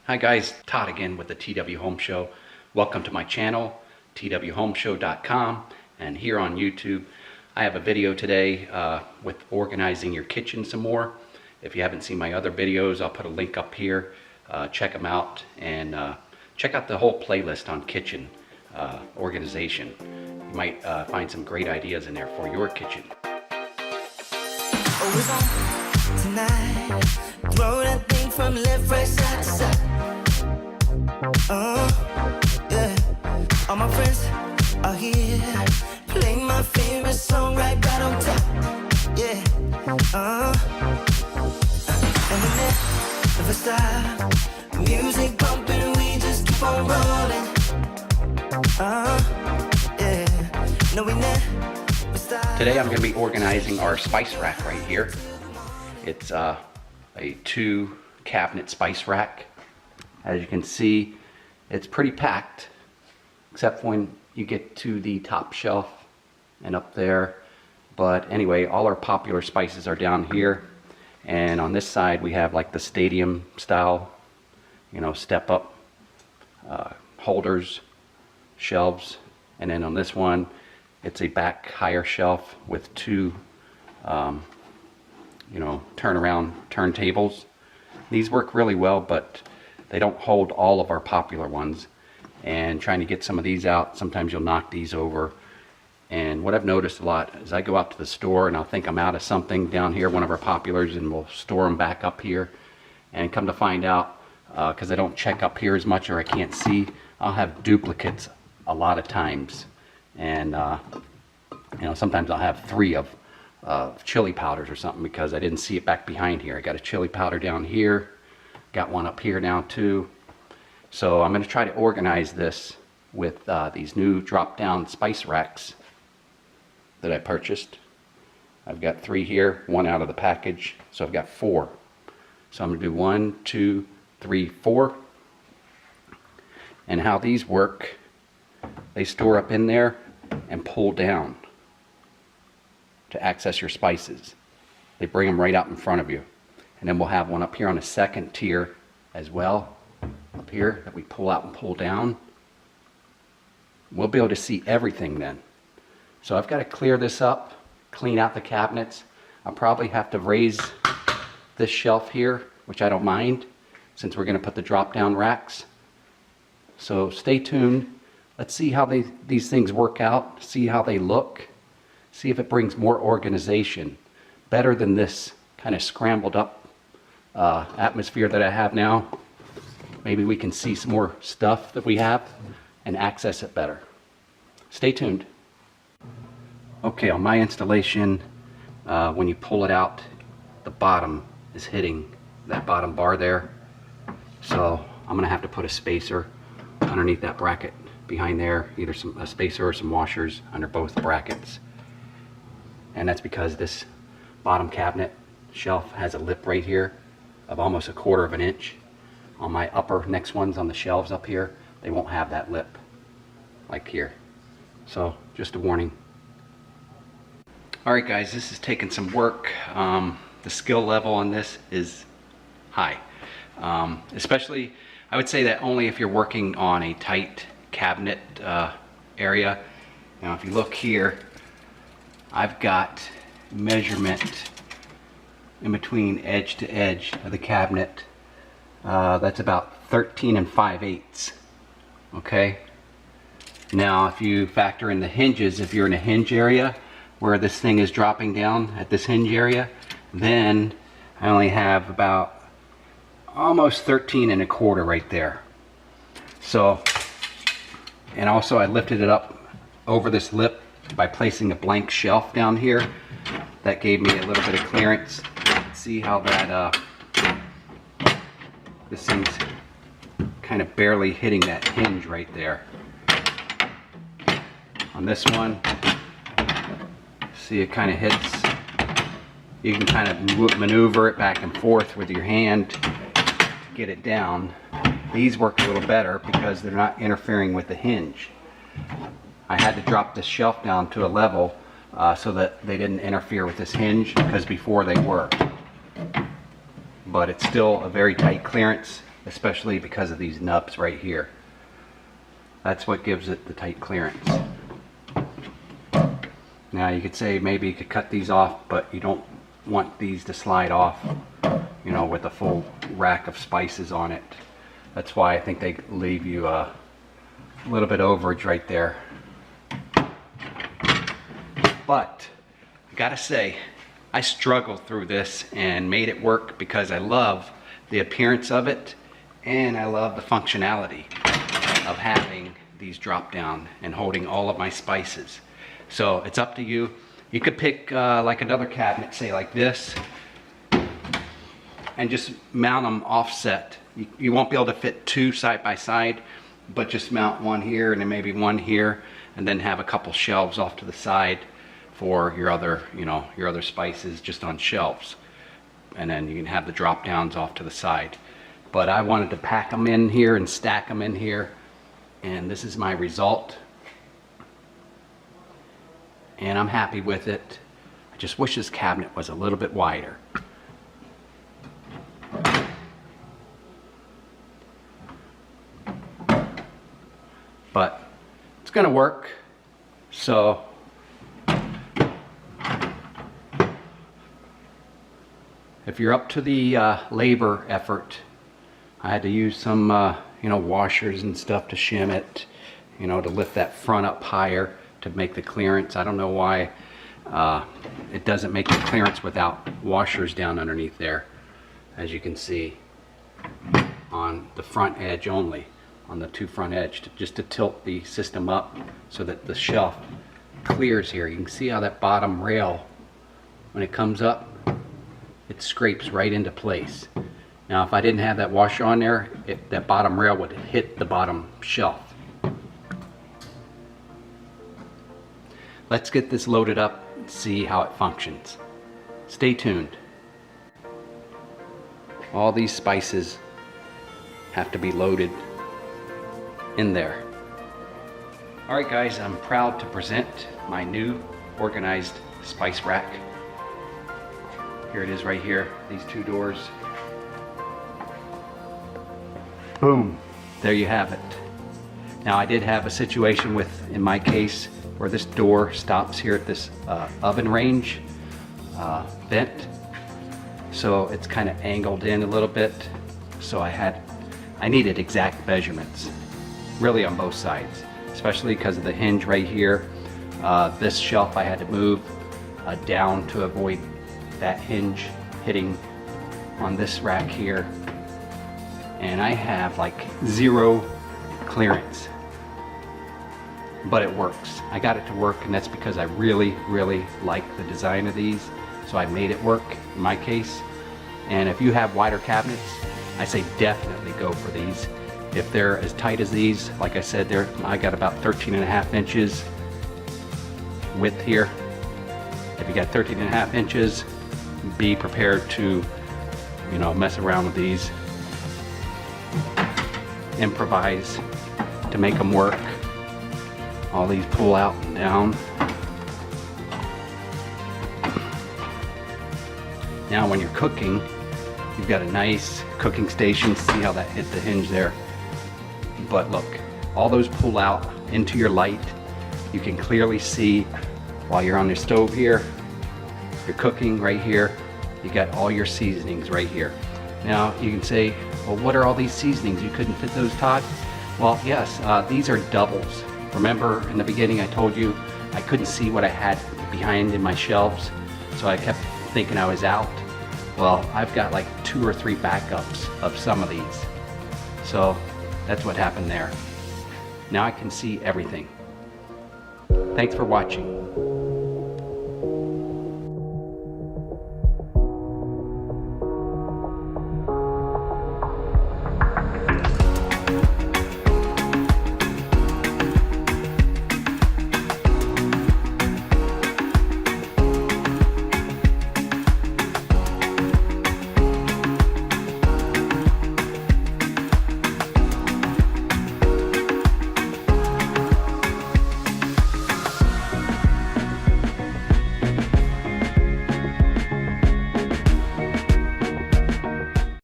Hi guys, Todd again with the TW Home Show. Welcome to my channel, twhomeshow.com, and here on YouTube. I have a video today with organizing your kitchen some more. If you haven't seen my other videos, I'll put a link up here. Check them out and check out the whole playlist on kitchen organization. You might find some great ideas in there for your kitchen. Oh, it's on tonight. Throw that thing from left, right, side to side. Yeah. All my friends are here. Play my favorite song right on top. Yeah. And we never stop. Music bumping, we just keep on rolling. Yeah. No, we never stop. Today I'm going to be organizing our spice rack right here. It's a 2-cabinet spice rack. As you can see, it's pretty packed, except when you get to the top shelf and up there. But anyway, all our popular spices are down here. And on this side, we have like the stadium style, step up holders, shelves. And then on this one, it's a back higher shelf with 2 turnaround turntables. These work really well, but they don't hold all of our popular ones. And trying to get some of these out, sometimes you'll knock these over. And what I've noticed a lot is I go out to the store and I'll think I'm out of something down here, one of our populars, and we'll store them back up here. And come to find out, because I don't check up here as much or I can't see, I'll have duplicates a lot of times. And sometimes I'll have 3 of chili powders or something because I didn't see it back behind here. I got a chili powder down here, got one up here now too. So I'm going to try to organize this with these new drop-down spice racks that I purchased. I've got 3 here, 1 out of the package, so I've got 4. So I'm going to do 1, 2, 3, 4. And how these work, they store up in there and pull down to access your spices. They bring them right out in front of you. And then we'll have one up here on a second tier as well, up here, that we pull out and pull down. We'll be able to see everything then. So I've got to clear this up, clean out the cabinets. I'll probably have to raise this shelf here, which I don't mind, since we're going to put the drop-down racks. So stay tuned. Let's see how these things work out, see how they look, see if it brings more organization, better than this kind of scrambled up atmosphere that I have now. Maybe we can see some more stuff that we have and access it better. Stay tuned. Okay, on my installation, when you pull it out, the bottom is hitting that bottom bar there. So I'm gonna have to put a spacer underneath that bracket behind there, either a spacer or some washers under both brackets. And that's because this bottom cabinet shelf has a lip right here of almost 1/4 of an inch. On my upper next ones on the shelves up here, they won't have that lip like here. So just a warning. Alright guys, this is taking some work. The skill level on this is high. Especially, I would say that only if you're working on a tight cabinet area. Now if you look here, I've got measurement in between edge to edge of the cabinet. That's about 13 5/8. Okay. Now if you factor in the hinges, if you're in a hinge area where this thing is dropping down at this hinge area, then I only have about almost 13 1/4 right there. So, and also I lifted it up over this lip by placing a blank shelf down here. That gave me a little bit of clearance. See how that this thing's kind of barely hitting that hinge right there. On this one, see, it kind of hits. You can kind of maneuver it back and forth with your hand to get it down. These work a little better because they're not interfering with the hinge. I had to drop this shelf down to a level so that they didn't interfere with this hinge, because before they were. But it's still a very tight clearance, especially because of these nubs right here. That's what gives it the tight clearance. Now you could say maybe you could cut these off, but you don't want these to slide off, you know, with a full rack of spices on it. That's why I think they leave you a little bit overage right there. But I gotta say, I struggled through this and made it work because I love the appearance of it and I love the functionality of having these drop down and holding all of my spices. So it's up to you. You could pick like another cabinet, say like this, and just mount them offset. You won't be able to fit two side by side, but just mount one here and then maybe one here, and then have a couple shelves off to the side for your other, you know, your other spices just on shelves. And then you can have the drop downs off to the side. But I wanted to pack them in here and stack them in here, and this is my result. And I'm happy with it. I just wish this cabinet was a little bit wider. But it's gonna work. So if you're up to the labor effort, I had to use some you know, washers and stuff to shim it, you know, to lift that front up higher to make the clearance. I don't know why it doesn't make the clearance without washers down underneath there, as you can see on the front edge only, on the two front edge, just to tilt the system up so that the shelf clears here. You can see how that bottom rail, when it comes up, it scrapes right into place. Now if I didn't have that washer on there, that bottom rail would hit the bottom shelf. Let's get this loaded up and see how it functions. Stay tuned. All these spices have to be loaded in there. All right guys, I'm proud to present my new organized spice rack. Here it is right here, these two doors. Boom, there you have it. Now I did have a situation with, in my case, where this door stops here at this oven range vent. So it's kind of angled in a little bit. So I needed exact measurements, really on both sides, especially because of the hinge right here. This shelf I had to move down to avoid that hinge hitting on this rack here. And I have like zero clearance, but it works. I got it to work, and that's because I really, really like the design of these. So I made it work in my case. And if you have wider cabinets, I say definitely go for these. If they're as tight as these, like I said, I got about 13.5 inches width here. If you got 13.5 inches, be prepared to, you know, mess around with these. Improvise to make them work. All these pull out and down. Now when you're cooking, you've got a nice cooking station. See how that hit the hinge there? But look, all those pull out into your light. You can clearly see while you're on the stove here, you're cooking right here. You got all your seasonings right here. Now you can say, well, what are all these seasonings? You couldn't fit those, Todd? Well, yes, these are doubles. Remember in the beginning I told you I couldn't see what I had behind in my shelves, so I kept thinking I was out. Well, I've got like 2 or 3 backups of some of these. So that's what happened there. Now I can see everything. Thanks for watching.